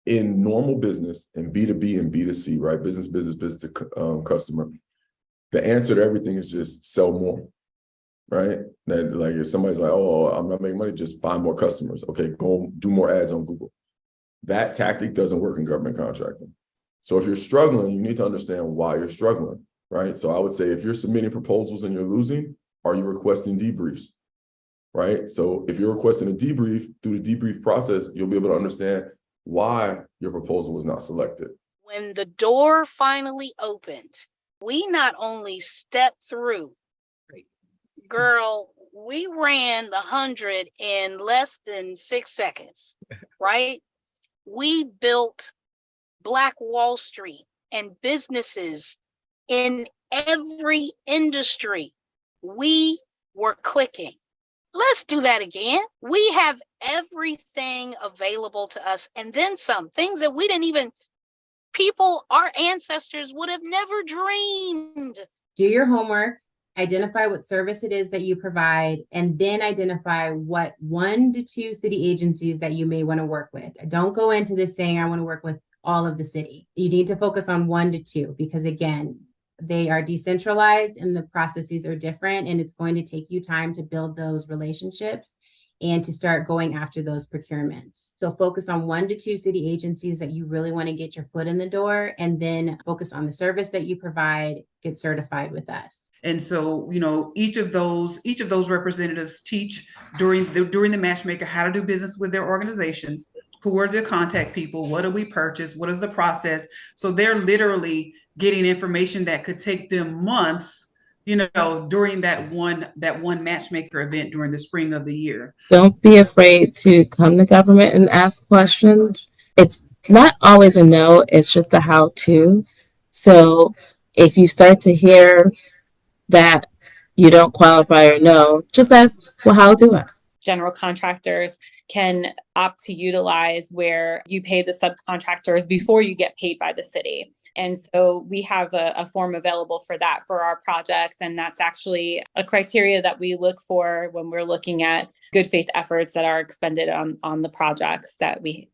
in normal business, in B2B and B2C, right? Business to customer. The answer to everything is just sell more, right? That, like, if somebody's like, oh, I'm not making money, just find more customers. Okay, go do more ads on Google. That tactic doesn't work in government contracting. So if you're struggling, you need to understand why you're struggling, right? So I would say if you're submitting proposals and you're losing, are you requesting debriefs, right? So if you're requesting a debrief, through the debrief process, you'll be able to understand why your proposal was not selected. When the door finally opened, we not only stepped through, girl, we ran the 100 in less than 6 seconds, right? We built Black Wall Street and businesses in every industry. We were clicking. Let's do that again. We have everything available to us and then some, things that we didn't even, our ancestors would have never dreamed. Do your homework, identify what service it is that you provide, and then identify what 1 to 2 city agencies that you may want to work with. Don't go into this saying, I want to work with all of the city. You need to focus on 1 to 2, because again, they are decentralized and the processes are different, and it's going to take you time to build those relationships and to start going after those procurements. So focus on 1 to 2 city agencies that you really want to get your foot in the door, and then focus on the service that you provide, get certified with us. And so, you know, each of those representatives teach during the matchmaker how to do business with their organizations, who are the contact people, what do we purchase, what is the process. So they're literally getting information that could take them months, you know, during that one matchmaker event during the spring of the year. Don't be afraid to come to government and ask questions. It's not always a no, it's just a how-to. So if you start to hear that you don't qualify or no, just ask, well, how do I? General contractors can opt to utilize where you pay the subcontractors before you get paid by the city. And so we have a form available for that for our projects. And that's actually a criteria that we look for when we're looking at good faith efforts that are expended on the projects that we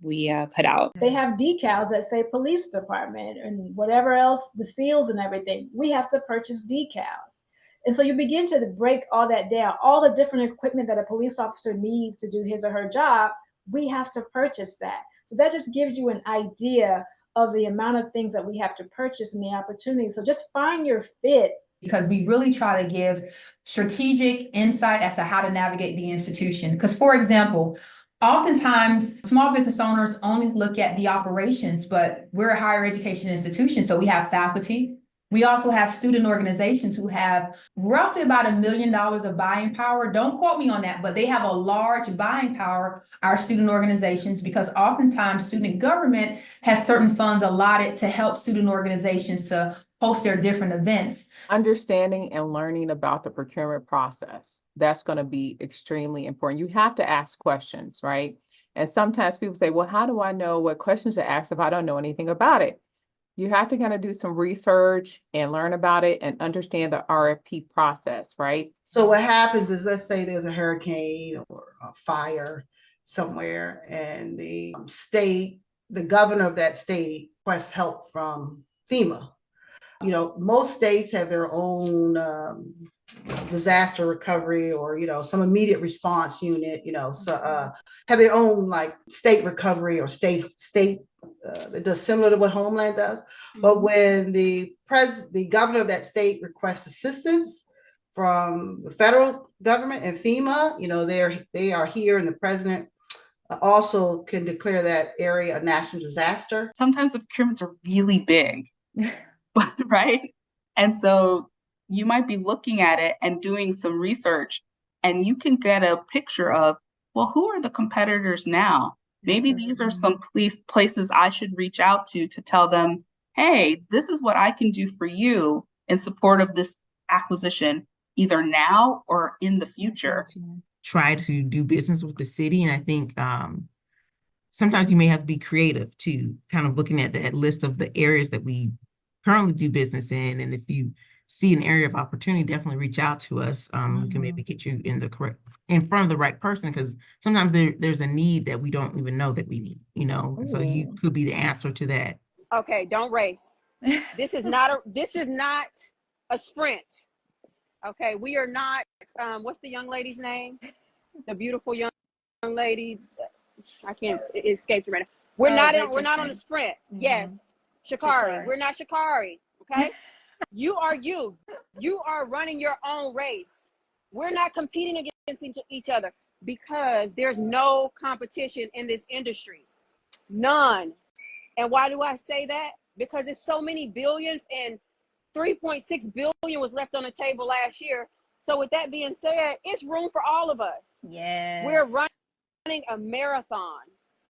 put out. They have decals that say police department and whatever else, the seals and everything. We have to purchase decals. And so you begin to break all that down, all the different equipment that a police officer needs to do his or her job, we have to purchase that. So that just gives you an idea of the amount of things that we have to purchase and the opportunity. So just find your fit. Because we really try to give strategic insight as to how to navigate the institution. Because, for example, oftentimes small business owners only look at the operations, but we're a higher education institution, so we have faculty. We also have student organizations who have roughly about $1 million of buying power. Don't quote me on that, but they have a large buying power, our student organizations, because oftentimes student government has certain funds allotted to help student organizations to host their different events. Understanding and learning about the procurement process, that's going to be extremely important. You have to ask questions, right? And sometimes people say, well, how do I know what questions to ask if I don't know anything about it? You have to kind of do some research and learn about it and understand the RFP process, right? So what happens is, let's say there's a hurricane or a fire somewhere, and the governor of that state requests help from FEMA. You know, most states have their own disaster recovery, or, you know, some immediate response unit, you know, so have their own like state recovery or state that does similar to what Homeland does. But when the governor of that state requests assistance from the federal government and FEMA, you know, they are here, and the president also can declare that area a national disaster. Sometimes the procurements are really big, right? And so you might be looking at it and doing some research, and you can get a picture of, well, who are the competitors now? Maybe these are some places I should reach out to tell them, hey, this is what I can do for you in support of this acquisition, either now or in the future. Try to do business with the city. And I think sometimes you may have to be creative too, kind of looking at that list of the areas that we currently do business in. And if you see an area of opportunity, definitely reach out to us. We can maybe get you in front of the right person, because sometimes there's a need that we don't even know that we need, you know, so you could be the answer to that. Okay, don't race. This is not a sprint. Okay, we are not, what's the young lady's name? The beautiful young lady. I can't, it escaped me right now. We're not on a sprint. Yes, Shakari. We're not Shakari. Okay, you are you. You are running your own race. We're not competing against each other, because there's no competition in this industry. None. And why do I say that? Because it's so many billions, and 3.6 billion was left on the table last year. So with that being said, it's room for all of us. Yes. We're running a marathon.